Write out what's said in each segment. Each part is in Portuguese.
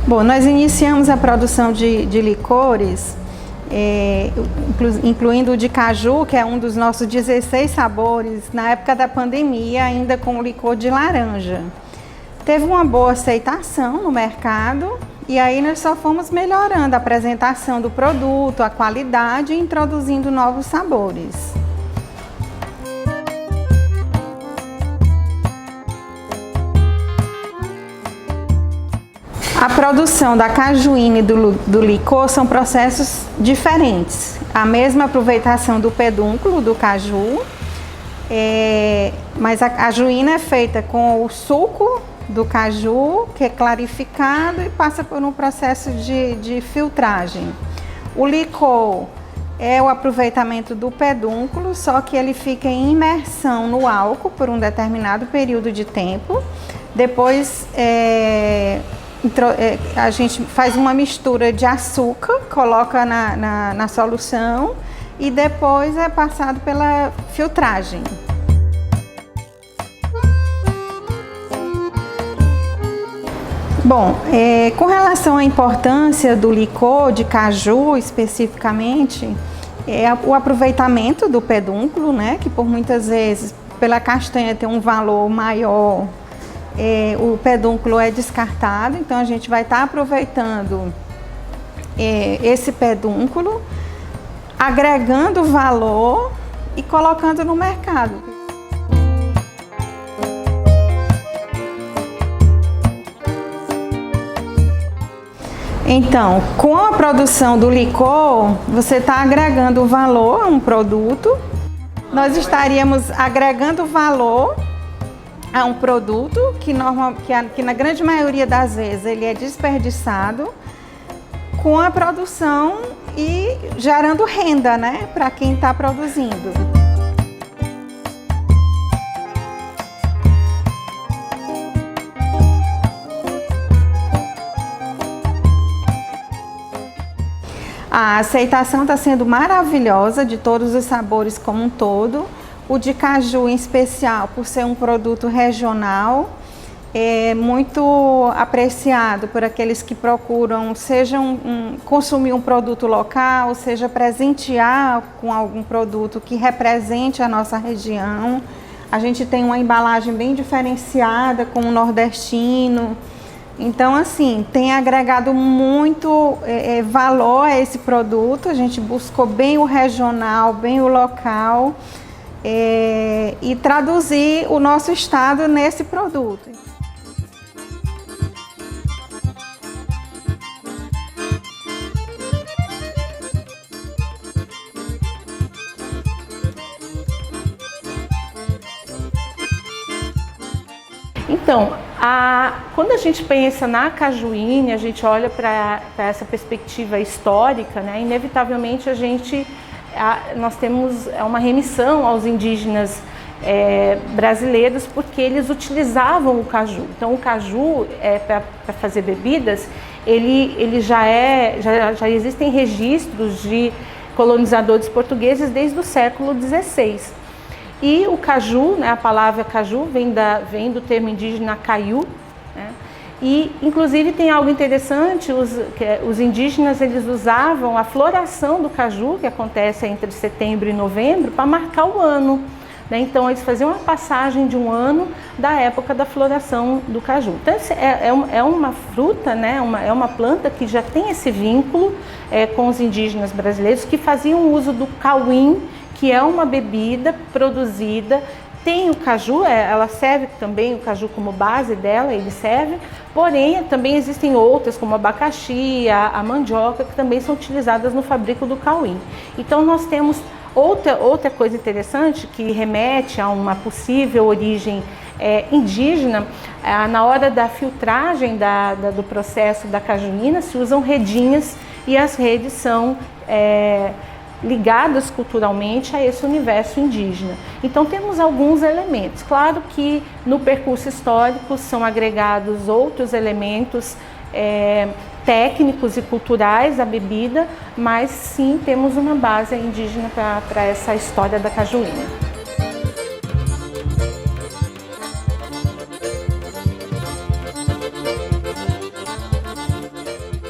Bom, nós iniciamos a produção de licores, incluindo o de caju, que é um dos nossos 16 sabores, na época da pandemia, ainda com o licor de laranja. Teve uma boa aceitação no mercado e aí nós só fomos melhorando a apresentação do produto, a qualidade e introduzindo novos sabores. A produção da cajuína e do licor são processos diferentes. A mesma aproveitação do pedúnculo do caju, mas a cajuína é feita com o suco do caju, que é clarificado e passa por um processo de filtragem. O licor é o aproveitamento do pedúnculo, só que ele fica em imersão no álcool por um determinado período de tempo. Depois a gente faz uma mistura de açúcar, coloca na solução e depois é passado pela filtragem. Bom, com relação à importância do licor de caju especificamente, o aproveitamento do pedúnculo, né, que por muitas vezes pela castanha tem um valor maior, o pedúnculo é descartado, então a gente vai estar aproveitando esse pedúnculo, agregando valor e colocando no mercado. Então, com a produção do licor, você está agregando valor a um produto. Nós estaríamos agregando valor a um produto que na grande maioria das vezes ele é desperdiçado, com a produção e gerando renda, né, para quem está produzindo. A aceitação está sendo maravilhosa de todos os sabores como um todo. O de caju em especial, por ser um produto regional, é muito apreciado por aqueles que procuram, seja consumir um produto local, seja presentear com algum produto que represente a nossa região. A gente tem uma embalagem bem diferenciada com o nordestino. Então, assim, tem agregado muito valor a esse produto. A gente buscou bem o regional, bem o local e traduzir o nosso estado nesse produto. Então, quando a gente pensa na cajuína, a gente olha para essa perspectiva histórica, né? Inevitavelmente nós temos uma remissão aos indígenas brasileiros, porque eles utilizavam o caju. Então, o caju, para fazer bebidas, ele já existem registros de colonizadores portugueses desde o século XVI. E o caju, né, a palavra caju vem do termo indígena caiu, né? E inclusive tem algo interessante, os indígenas eles usavam a floração do caju, que acontece entre setembro e novembro, para marcar o ano, né? Então eles faziam uma passagem de um ano da época da floração do caju. Então é uma fruta, né, é uma planta que já tem esse vínculo com os indígenas brasileiros, que faziam uso do cauim, que é uma bebida produzida, tem o caju, ela serve também, o caju como base dela, ele serve, porém também existem outras, como o abacaxi, a mandioca, que também são utilizadas no fabrico do cauim. Então nós temos outra coisa interessante que remete a uma possível origem indígena. Na hora da filtragem do processo da cajuína se usam redinhas e as redes são ligadas culturalmente a esse universo indígena. Então temos alguns elementos. Claro que no percurso histórico são agregados outros elementos técnicos e culturais à bebida, mas sim temos uma base indígena para essa história da cajuína.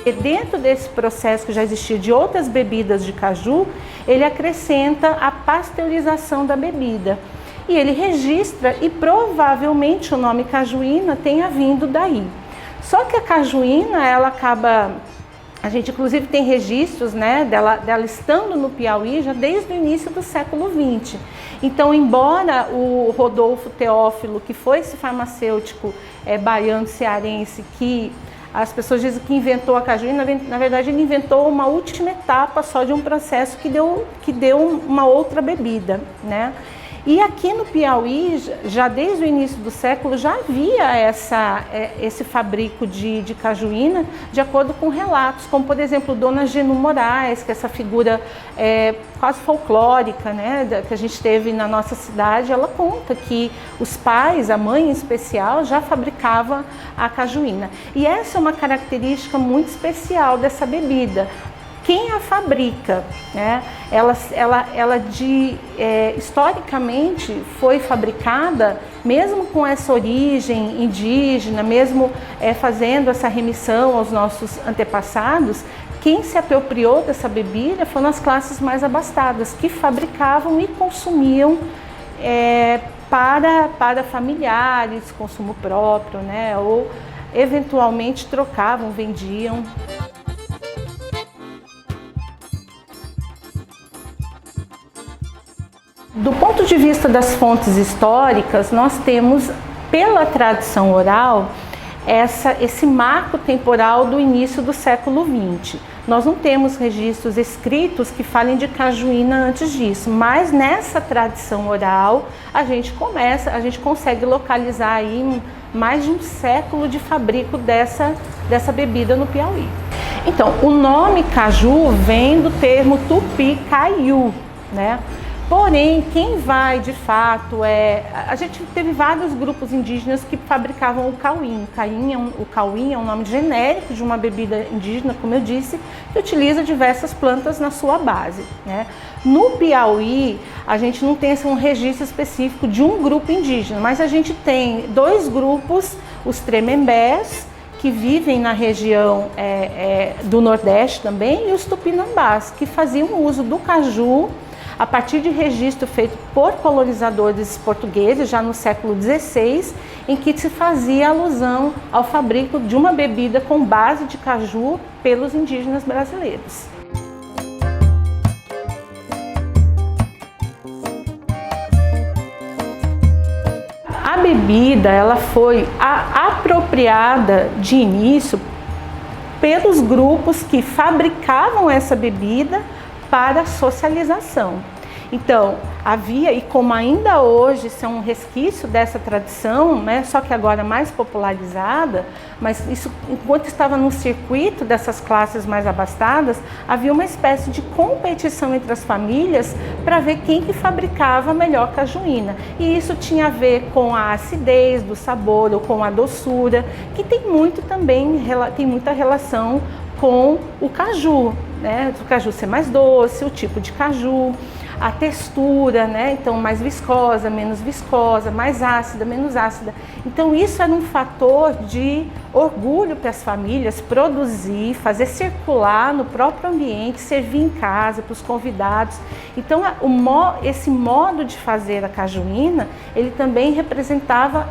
E dentro desse processo que já existia de outras bebidas de caju, ele acrescenta a pasteurização da bebida. E ele registra, e provavelmente o nome cajuína tenha vindo daí. Só que a cajuína, ela acaba... A gente inclusive tem registros, né, dela estando no Piauí já desde o início do século XX. Então, embora o Rodolfo Teófilo, que foi esse farmacêutico baiano cearense, que as pessoas dizem que inventou a cajuína, na verdade ele inventou uma última etapa só de um processo que deu uma outra bebida, né? E aqui no Piauí, já desde o início do século, já havia esse fabrico de cajuína, de acordo com relatos, como por exemplo Dona Genu Moraes, que é essa figura quase folclórica, né, que a gente teve na nossa cidade. Ela conta que os pais, a mãe em especial, já fabricava a cajuína. E essa é uma característica muito especial dessa bebida. Quem a fabrica, né? Historicamente foi fabricada, mesmo com essa origem indígena, mesmo fazendo essa remissão aos nossos antepassados, quem se apropriou dessa bebida foram as classes mais abastadas, que fabricavam e consumiam para familiares, consumo próprio, né? Ou eventualmente trocavam, vendiam. Do ponto de vista das fontes históricas, nós temos, pela tradição oral, esse marco temporal do início do século XX. Nós não temos registros escritos que falem de cajuína antes disso, mas nessa tradição oral a gente consegue localizar aí mais de um século de fabrico dessa bebida no Piauí. Então, o nome caju vem do termo tupi caiu, né? Porém, quem vai de fato a gente teve vários grupos indígenas que fabricavam o cauim. O cauim é um nome genérico de uma bebida indígena, como eu disse, que utiliza diversas plantas na sua base, né? No Piauí, a gente não tem um registro específico de um grupo indígena, mas a gente tem dois grupos, os Tremembés, que vivem na região do Nordeste também, e os Tupinambás, que faziam uso do caju a partir de registro feito por colonizadores portugueses, já no século XVI, em que se fazia alusão ao fabrico de uma bebida com base de caju pelos indígenas brasileiros. A bebida, ela foi apropriada de início pelos grupos que fabricavam essa bebida para socialização. Então, havia, e como ainda hoje isso é um resquício dessa tradição, né, só que agora mais popularizada, mas isso, enquanto estava no circuito dessas classes mais abastadas, havia uma espécie de competição entre as famílias para ver quem que fabricava a melhor cajuína. E isso tinha a ver com a acidez do sabor ou com a doçura, que tem muita relação com o caju, né? O caju ser mais doce, o tipo de caju, a textura, né? Então mais viscosa, menos viscosa, mais ácida, menos ácida. Então isso era um fator de orgulho para as famílias produzir, fazer circular no próprio ambiente, servir em casa para os convidados. Então esse modo de fazer a cajuína, ele também representava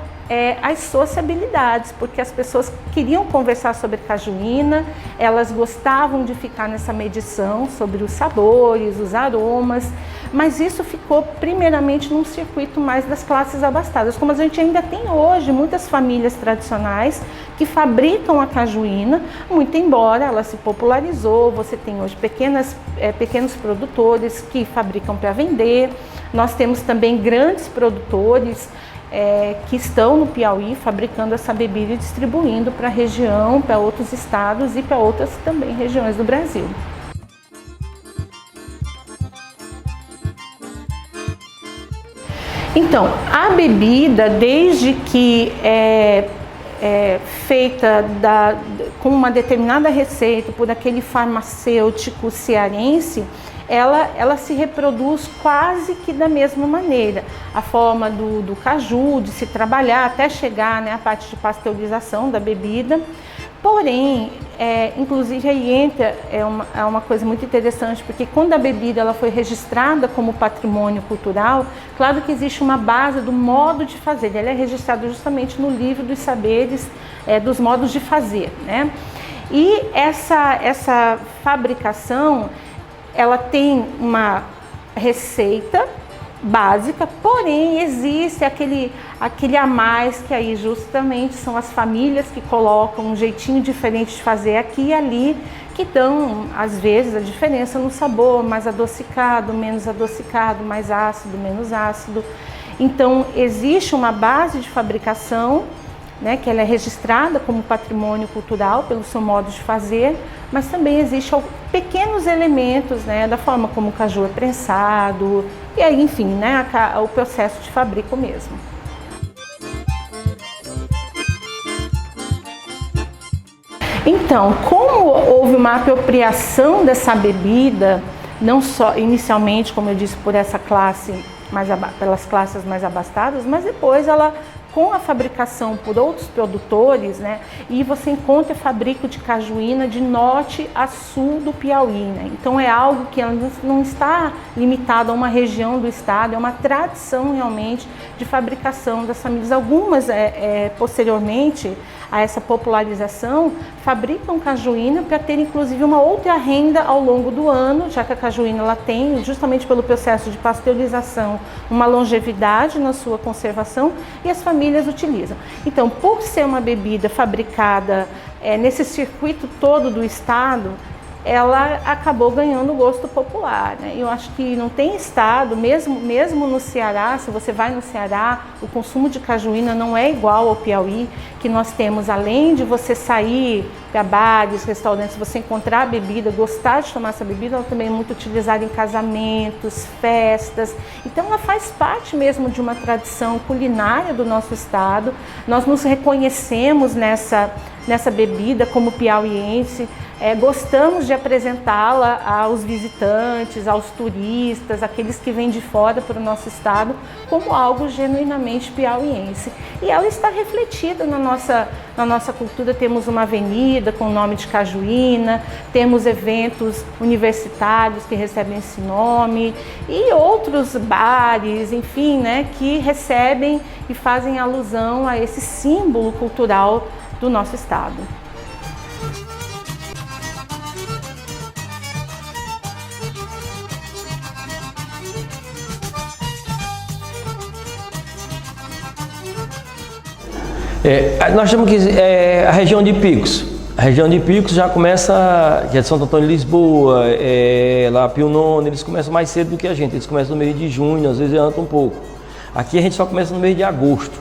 as sociabilidades, porque as pessoas queriam conversar sobre cajuína, elas gostavam de ficar nessa medição sobre os sabores, os aromas, mas isso ficou primeiramente num circuito mais das classes abastadas, como a gente ainda tem hoje muitas famílias tradicionais que fabricam a cajuína, muito embora ela se popularizou, você tem hoje pequenos produtores que fabricam para vender, nós temos também grandes produtores que estão no Piauí fabricando essa bebida e distribuindo para a região, para outros estados e para outras também regiões do Brasil. Então, a bebida, desde que é feita com uma determinada receita por aquele farmacêutico cearense, ela se reproduz quase que da mesma maneira. A forma do caju, de se trabalhar até chegar, né, à parte de pasteurização da bebida. Porém, inclusive aí entra uma coisa muito interessante, porque quando a bebida ela foi registrada como patrimônio cultural, claro que existe uma base do modo de fazer, ela é registrada justamente no livro dos saberes, dos modos de fazer, né? E essa fabricação, ela tem uma receita básica, porém existe aquele a mais que aí justamente são as famílias que colocam um jeitinho diferente de fazer aqui e ali, que dão às vezes a diferença no sabor, mais adocicado, menos adocicado, mais ácido, menos ácido. Então existe uma base de fabricação, né, que ela é registrada como patrimônio cultural pelo seu modo de fazer, mas também existem pequenos elementos, né, da forma como o caju é prensado, e aí, enfim, né, o processo de fabrico mesmo. Então, como houve uma apropriação dessa bebida, não só inicialmente, como eu disse, por essa classe, pelas classes mais abastadas, mas depois ela, com a fabricação por outros produtores, né, e você encontra fabrico de cajuína de norte a sul do Piauí, né? Então é algo que não está limitado a uma região do estado, é uma tradição realmente de fabricação das famílias. Algumas, posteriormente a essa popularização, fabricam cajuína para ter inclusive uma outra renda ao longo do ano, já que a cajuína ela tem, justamente pelo processo de pasteurização, uma longevidade na sua conservação, e as famílias utilizam. Então, por ser uma bebida fabricada nesse circuito todo do estado, ela acabou ganhando o gosto popular, né? Eu acho que não tem estado, mesmo no Ceará, se você vai no Ceará, o consumo de cajuína não é igual ao Piauí, que nós temos, além de você sair para bares, restaurantes, você encontrar a bebida, gostar de tomar essa bebida, ela também é muito utilizada em casamentos, festas. Então ela faz parte mesmo de uma tradição culinária do nosso estado. Nós nos reconhecemos nessa bebida como piauiense. Gostamos de apresentá-la aos visitantes, aos turistas, aqueles que vêm de fora para o nosso estado, como algo genuinamente piauiense. E ela está refletida na nossa cultura. Temos uma avenida com o nome de Cajuína, temos eventos universitários que recebem esse nome e outros bares, enfim, né, que recebem e fazem alusão a esse símbolo cultural do nosso estado. Nós temos a região de Picos. A região de Picos já começa, que é de Santo Antônio de Lisboa, lá Pio Nono, eles começam mais cedo do que a gente, eles começam no mês de junho, às vezes adianta um pouco. Aqui a gente só começa no mês de agosto.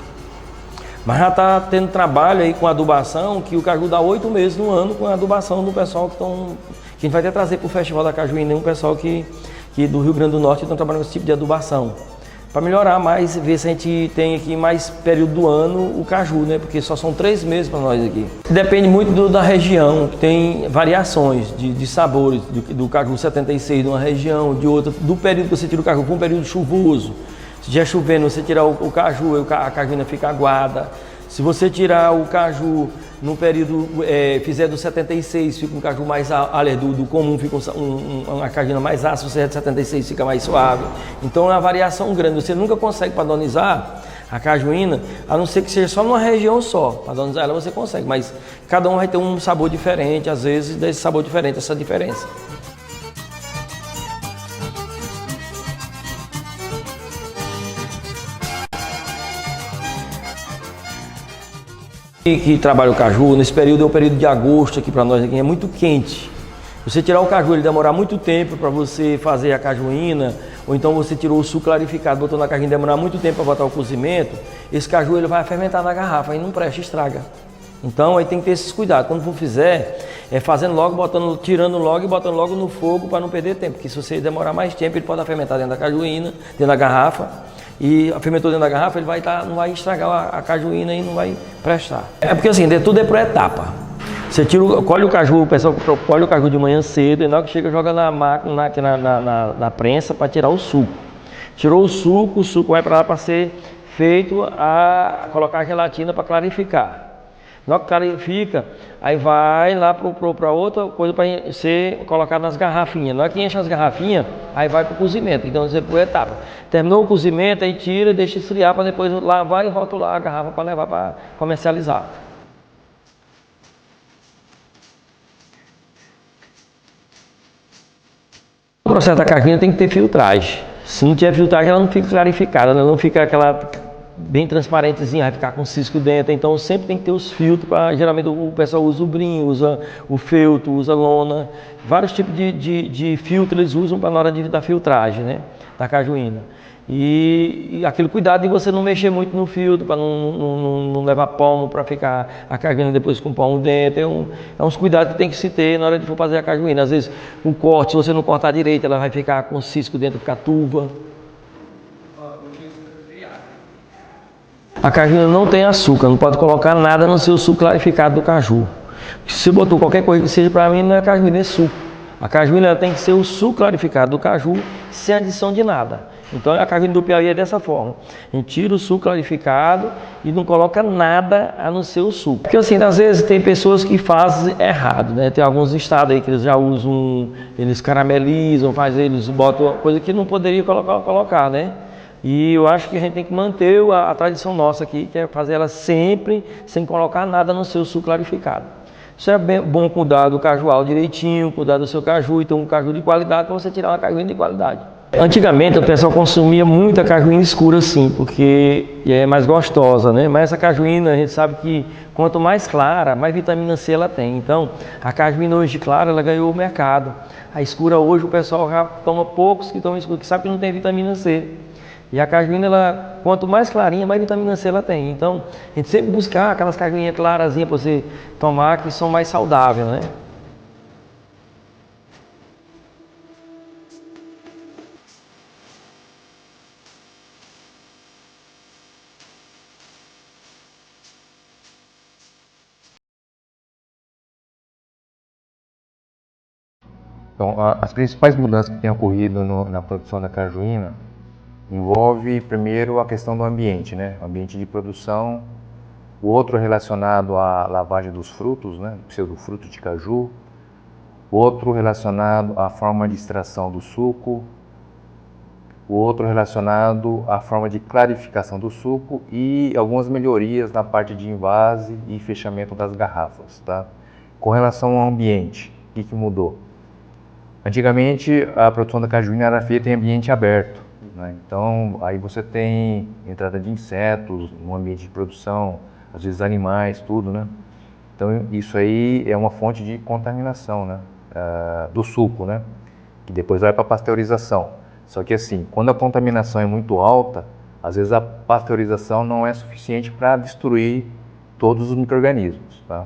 Mas já está tendo trabalho aí com adubação, que o caju dá 8 meses no ano com a adubação do pessoal que a gente vai até trazer para o Festival da Cajuína, um pessoal que do Rio Grande do Norte estão trabalhando com esse tipo de adubação. Para melhorar mais, ver se a gente tem aqui mais período do ano o caju, né? Porque só são 3 meses para nós aqui. Depende muito da região, que tem variações de sabores, do caju 76 de uma região, de outra, do período que você tira o caju para um período chuvoso. Se estiver chovendo, você tirar o caju, a cajuína fica aguada. Se você tirar o caju num período, fizer do 76, fica um caju mais do comum, fica uma cajuína mais ácida, se você é de 76 fica mais suave. Então é uma variação grande, você nunca consegue padronizar a cajuína, a não ser que seja só numa região só. Padronizar ela você consegue, mas cada um vai ter um sabor diferente, às vezes desse sabor diferente, essa diferença. Que trabalha o caju, nesse período é o período de agosto aqui para nós, aqui é muito quente. Você tirar o caju, ele demorar muito tempo para você fazer a cajuína, ou então você tirou o suco clarificado, botou na cajuína, demorar muito tempo para botar o cozimento, esse caju ele vai fermentar na garrafa, aí não presta, estraga. Então aí tem que ter esses cuidados, quando for fizer, fazendo logo, tirando logo e botando logo no fogo para não perder tempo, porque se você demorar mais tempo, ele pode fermentar dentro da cajuína, dentro da garrafa, e fermentou dentro da garrafa, ele não vai estragar a cajuína e não vai prestar. Porque assim, tudo é por etapa. Você colhe o caju, o pessoal colhe o caju de manhã cedo, e na hora que chega, joga na máquina, na prensa para tirar o suco. Tirou o suco vai para lá para ser feito colocar a gelatina para clarificar. Na hora que clarifica, aí vai lá para outra coisa para ser colocado nas garrafinhas. Na hora que enche as garrafinhas, aí vai para o cozimento. Então você por etapa. Terminou o cozimento, aí tira e deixa esfriar para depois lavar e rotular a garrafa para levar para comercializar. O processo da cajuína tem que ter filtragem. Se não tiver filtragem, ela não fica clarificada, ela não fica aquela bem transparentezinha, vai ficar com cisco dentro. Então sempre tem que ter os filtros. Geralmente o pessoal usa o brim, usa o feltro, usa lona. Vários tipos de filtro eles usam na hora da filtragem, né, da cajuína. E aquele cuidado de você não mexer muito no filtro, para não levar palmo, para ficar a cajuína depois com palmo dentro. É uns cuidados que tem que se ter na hora de for fazer a cajuína. Às vezes o corte, se você não cortar direito, ela vai ficar com cisco dentro, ficar turva. A cajuína não tem açúcar, não pode colocar nada no seu suco clarificado do caju. Se você botou qualquer coisa que seja, para mim não é cajuína, é suco. A cajuína tem que ser o suco clarificado do caju, sem adição de nada. Então a cajuína do Piauí é dessa forma. A gente tira o suco clarificado e não coloca nada a não ser o suco. Porque assim, às vezes tem pessoas que fazem errado, né? Tem alguns estados aí que eles já usam, eles caramelizam, eles botam coisa que não poderia colocar, né? E eu acho que a gente tem que manter a tradição nossa aqui, que é fazer ela sempre sem colocar nada no seu suco clarificado. Isso é bom cuidar do cajual direitinho, cuidar do seu caju, então um caju de qualidade para você tirar uma cajuína de qualidade. Antigamente o pessoal consumia muita cajuína escura assim, porque é mais gostosa, né? Mas essa cajuína a gente sabe que quanto mais clara, mais vitamina C ela tem. Então a cajuína hoje clara ela ganhou o mercado. A escura hoje o pessoal já toma poucos que tomam escura, que sabe que não tem vitamina C. E a cajuína, ela, quanto mais clarinha, mais vitamina C ela tem. Então, a gente sempre buscar aquelas cajuinhas clarazinhas para você tomar, que são mais saudáveis, né? Então, as principais mudanças que têm ocorrido na produção da cajuína envolve, primeiro, a questão do ambiente, né? O ambiente de produção. O outro relacionado à lavagem dos frutos, né? Pseudofruto de caju. O outro relacionado à forma de extração do suco. O outro relacionado à forma de clarificação do suco e algumas melhorias na parte de envase e fechamento das garrafas, tá? Com relação ao ambiente, o que mudou? Antigamente, a produção da cajuína era feita em ambiente aberto, né? Então, aí você tem entrada de insetos no ambiente de produção, às vezes animais, tudo, né? Então, isso aí é uma fonte de contaminação, né? Do suco, né? Que depois vai para a pasteurização. Só que assim, quando a contaminação é muito alta, às vezes a pasteurização não é suficiente para destruir todos os micro-organismos, tá?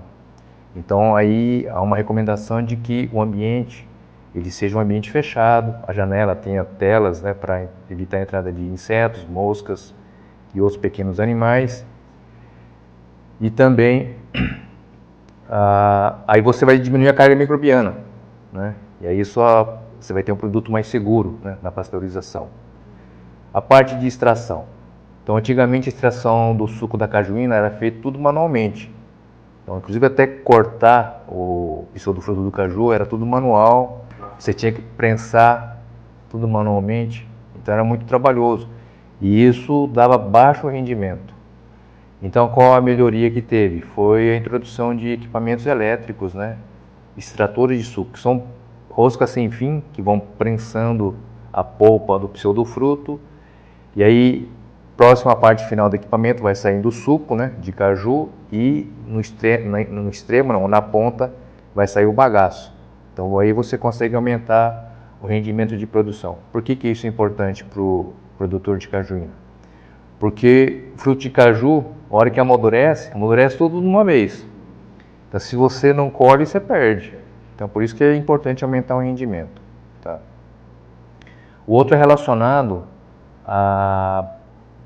Então, aí há uma recomendação de que o ambiente ele seja um ambiente fechado, a janela tenha telas, né, para evitar a entrada de insetos, moscas e outros pequenos animais. E também, aí você vai diminuir a carga microbiana, né? E aí você vai ter um produto mais seguro, né, na pasteurização. A parte de extração. Então, antigamente a extração do suco da cajuína era feita tudo manualmente. Então, inclusive até cortar o pseudofruto do caju era tudo manual. Você tinha que prensar tudo manualmente, então era muito trabalhoso. E isso dava baixo rendimento. Então, qual a melhoria que teve? Foi a introdução de equipamentos elétricos, né? Extratores de suco, que são roscas sem fim, que vão prensando a polpa do pseudofruto. E aí, próximo à parte final do equipamento, vai saindo o suco, né, de caju, e no extremo, não, na ponta, vai sair o bagaço. Então aí você consegue aumentar o rendimento de produção. Por que isso é importante para o produtor de cajuína? Porque fruto de caju, a hora que amadurece tudo de uma vez. Então se você não colhe, você perde. Então por isso que é importante aumentar o rendimento, tá? O outro é relacionado à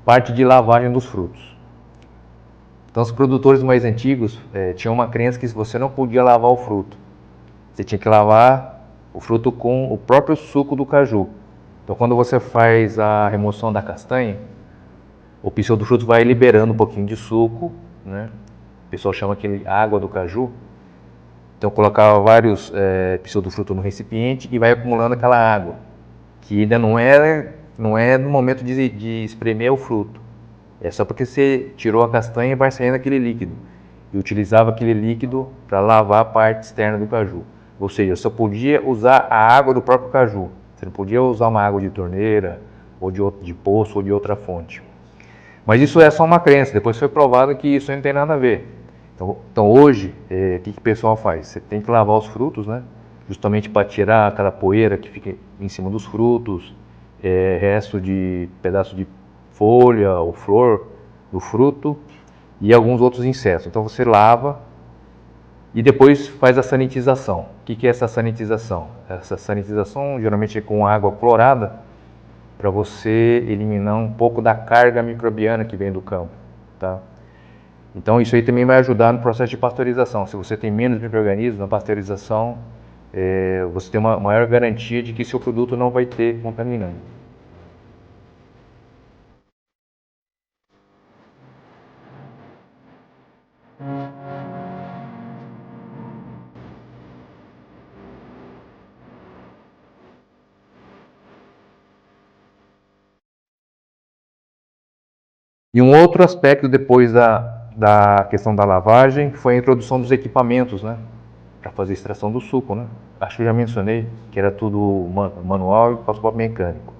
parte de lavagem dos frutos. Então os produtores mais antigos tinham uma crença que você não podia lavar o fruto. Você tinha que lavar o fruto com o próprio suco do caju. Então, quando você faz a remoção da castanha, o pseudofruto vai liberando um pouquinho de suco, né? o pessoal chama aquele água do caju. Então colocava vários pseudofrutos no recipiente e vai acumulando aquela água, que ainda não é no momento de espremer o fruto. É só porque você tirou a castanha e vai saindo aquele líquido. E utilizava aquele líquido para lavar a parte externa do caju. Ou seja, só podia usar a água do próprio caju. Você não podia usar uma água de torneira, ou de poço, ou de outra fonte. Mas isso é só uma crença. Depois foi provado que isso não tem nada a ver. Então hoje, o que o pessoal faz? Você tem que lavar os frutos, né? Justamente para tirar aquela poeira que fica em cima dos frutos, resto de pedaço de folha ou flor do fruto e alguns outros insetos. Então você lava e depois faz a sanitização. O que é essa sanitização? Essa sanitização geralmente é com água clorada para você eliminar um pouco da carga microbiana que vem do campo, tá? Então isso aí também vai ajudar no processo de pasteurização. Se você tem menos micro-organismos na pasteurização, você tem uma maior garantia de que seu produto não vai ter contaminante. E um outro aspecto depois da questão da lavagem foi a introdução dos equipamentos, né, para fazer extração do suco, né? Acho que eu já mencionei que era tudo manual e passou para mecânico.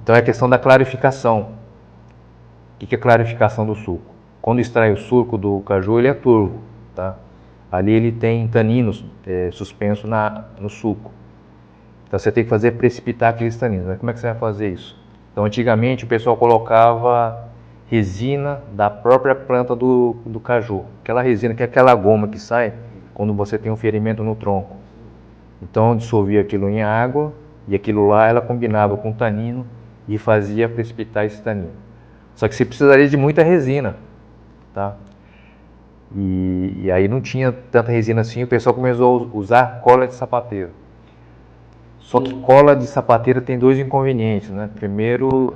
Então é a questão da clarificação. O que é clarificação do suco? Quando extrai o suco do caju, ele é turvo, tá? Ali ele tem taninos suspensos no suco. Então você tem que fazer precipitar aqueles taninos. Mas como é que você vai fazer isso? Então antigamente o pessoal colocava resina da própria planta do caju. Aquela resina, que é aquela goma que sai quando você tem um ferimento no tronco. Então dissolvia aquilo em água e aquilo lá ela combinava com tanino e fazia precipitar esse tanino. Só que você precisaria de muita resina, tá? E aí não tinha tanta resina assim, o pessoal começou a usar cola de sapateiro. Só que cola de sapateiro tem dois inconvenientes, né? Primeiro,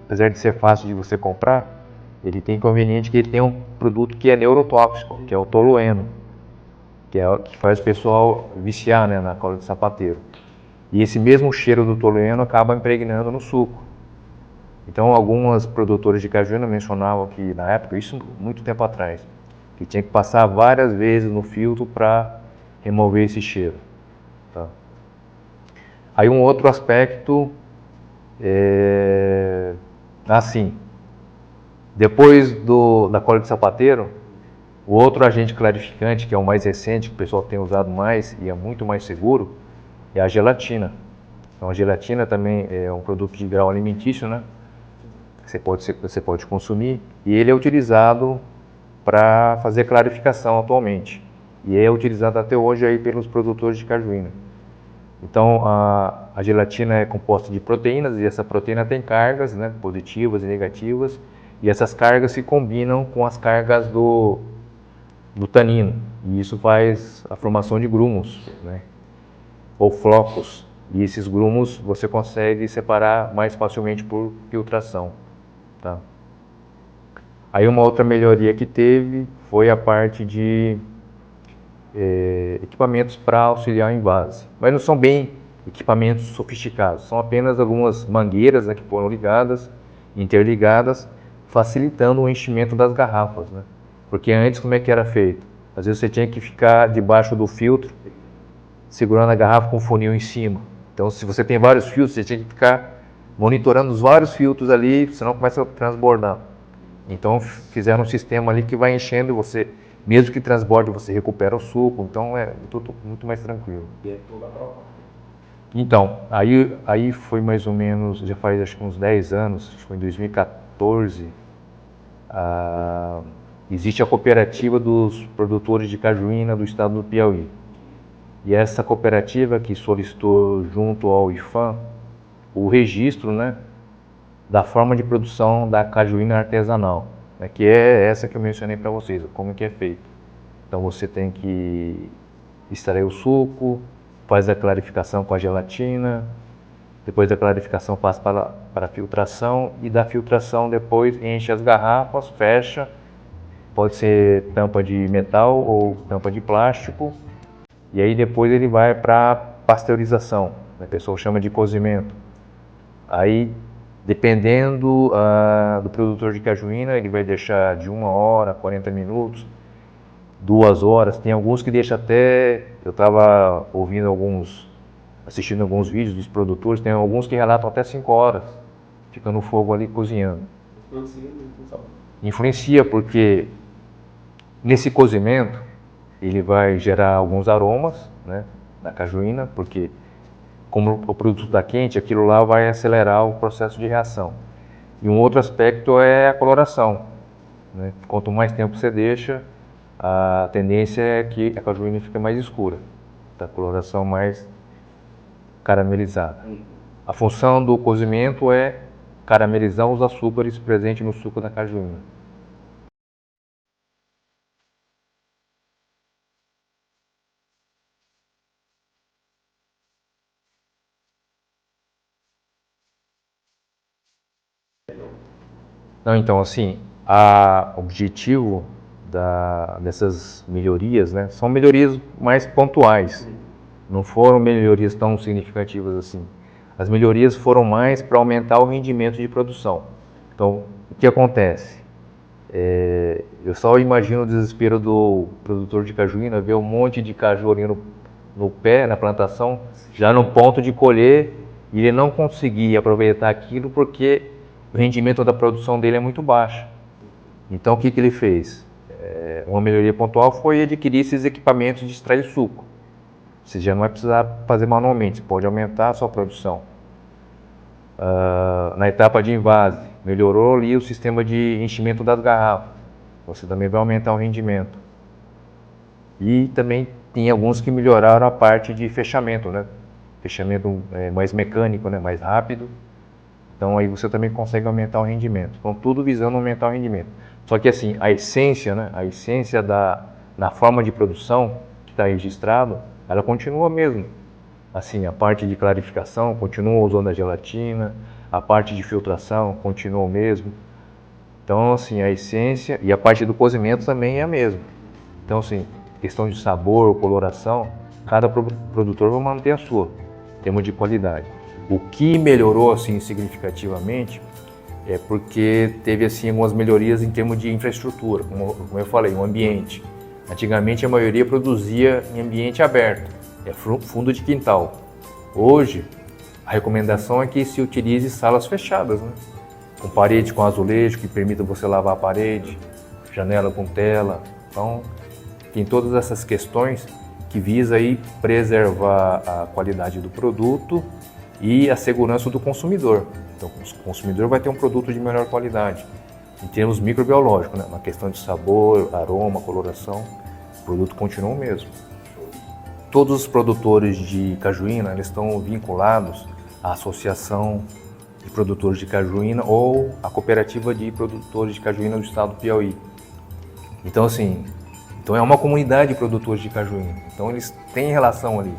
apesar de ser fácil de você comprar, ele tem inconveniente que ele tem um produto que é neurotóxico, que é o tolueno, que é o que faz o pessoal viciar, né, na cola de sapateiro. E esse mesmo cheiro do tolueno acaba impregnando no suco. Então, algumas produtoras de cajuína mencionavam que na época, isso muito tempo atrás, que tinha que passar várias vezes no filtro para remover esse cheiro, tá? Aí um outro aspecto assim, depois da cola de sapateiro, o outro agente clarificante, que é o mais recente, que o pessoal tem usado mais e é muito mais seguro, é a gelatina. Então a gelatina também é um produto de grau alimentício, né? Você pode consumir, e ele é utilizado para fazer clarificação atualmente. E é utilizado até hoje aí pelos produtores de cajuína. Então a gelatina é composta de proteínas e essa proteína tem cargas, né, positivas e negativas, e essas cargas se combinam com as cargas do tanino, e isso faz a formação de grumos, né, ou flocos, e esses grumos você consegue separar mais facilmente por filtração, tá? Aí uma outra melhoria que teve foi a parte de equipamentos para auxiliar o envase, mas não são bem equipamentos sofisticados, são apenas algumas mangueiras, né, que foram ligadas, interligadas, facilitando o enchimento das garrafas, né? Porque antes como é que era feito? Às vezes você tinha que ficar debaixo do filtro, segurando a garrafa com o funil em cima. Então se você tem vários filtros, você tinha que ficar monitorando os vários filtros ali, senão começa a transbordar. Então fizeram um sistema ali que vai enchendo e você, mesmo que transborde, você recupera o suco, então é tudo muito mais tranquilo. E é toda a prova. Então, aí foi mais ou menos, já faz acho que uns 10 anos, acho que foi em 2014, existe a cooperativa dos produtores de cajuína do estado do Piauí. E essa cooperativa que solicitou junto ao IFAM o registro, né, da forma de produção da cajuína artesanal, né, que é essa que eu mencionei para vocês, como que é feito. Então você tem que extrair o suco, faz a clarificação com a gelatina, depois da clarificação passa para a filtração, e da filtração depois enche as garrafas, fecha pode ser tampa de metal ou tampa de plástico, e aí depois ele vai para pasteurização, a pessoa chama de cozimento. Aí, dependendo do produtor de cajuína, ele vai deixar de 1 hora, 40 minutos, 2 horas. Tem alguns que deixam até, eu estava assistindo alguns vídeos dos produtores, tem alguns que relatam até 5 horas, fica no fogo ali cozinhando. Influencia porque nesse cozimento ele vai gerar alguns aromas, né, da cajuína, porque como o produto está quente, aquilo lá vai acelerar o processo de reação. E um outro aspecto é a coloração, né? Quanto mais tempo você deixa, a tendência é que a cajuína fique mais escura, a coloração mais caramelizada. A função do cozimento é caramelizar os açúcares presentes no suco da cajuína. Não, então, assim, o objetivo dessas melhorias, né, são melhorias mais pontuais. Não foram melhorias tão significativas assim. As melhorias foram mais para aumentar o rendimento de produção. Então, o que acontece? Eu só imagino o desespero do produtor de cajuína ver um monte de caju ali no pé, na plantação, já no ponto de colher, e ele não conseguir aproveitar aquilo porque o rendimento da produção dele é muito baixo. Então, o que ele fez? Uma melhoria pontual foi adquirir esses equipamentos de extrair suco. Você já não vai precisar fazer manualmente, você pode aumentar a sua produção. Na etapa de invase, melhorou ali o sistema de enchimento das garrafas. Você também vai aumentar o rendimento. E também tem alguns que melhoraram a parte de fechamento, né? Fechamento mais mecânico, né? Mais rápido. Então aí você também consegue aumentar o rendimento. Então tudo visando aumentar o rendimento. Só que assim, a essência, né? A essência na forma de produção que está registrado, ela continua mesmo. Assim, a parte de clarificação continua usando a gelatina, a parte de filtração continua o mesmo. Então assim, a essência e a parte do cozimento também é a mesma. Então assim, questão de sabor, coloração, cada produtor vai manter a sua, em termos de qualidade. O que melhorou assim significativamente é porque teve assim algumas melhorias em termos de infraestrutura, como eu falei, o ambiente. Antigamente a maioria produzia em ambiente aberto, fundo de quintal. Hoje a recomendação é que se utilize salas fechadas, né? Com parede com azulejo que permita você lavar a parede, janela com tela. Então tem todas essas questões que visa aí preservar a qualidade do produto e a segurança do consumidor. Então o consumidor vai ter um produto de melhor qualidade. Em termos microbiológicos, né? Na questão de sabor, aroma, coloração, o produto continua o mesmo. Todos os produtores de cajuína eles estão vinculados à Associação de Produtores de Cajuína ou à Cooperativa de Produtores de Cajuína do Estado do Piauí. Então assim, é uma comunidade de produtores de cajuína. Então eles têm relação ali.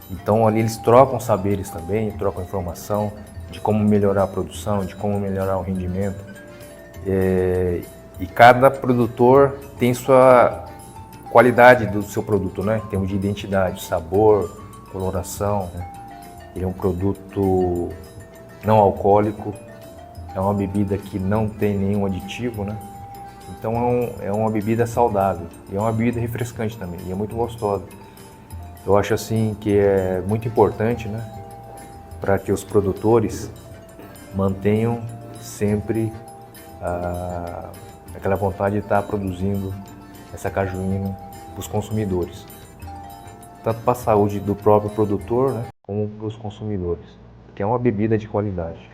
Então ali eles trocam saberes também, trocam informação de como melhorar a produção, de como melhorar o rendimento. E cada produtor tem sua qualidade do seu produto, né? Em termos de identidade, sabor, coloração. Né? Ele é um produto não alcoólico, é uma bebida que não tem nenhum aditivo, né? Então é uma bebida saudável e é uma bebida refrescante também, e é muito gostosa. Eu acho assim que é muito importante, né? Para que os produtores mantenham sempre aquela vontade de estar produzindo essa cajuína para os consumidores, tanto para a saúde do próprio produtor, né, como para os consumidores, que é uma bebida de qualidade.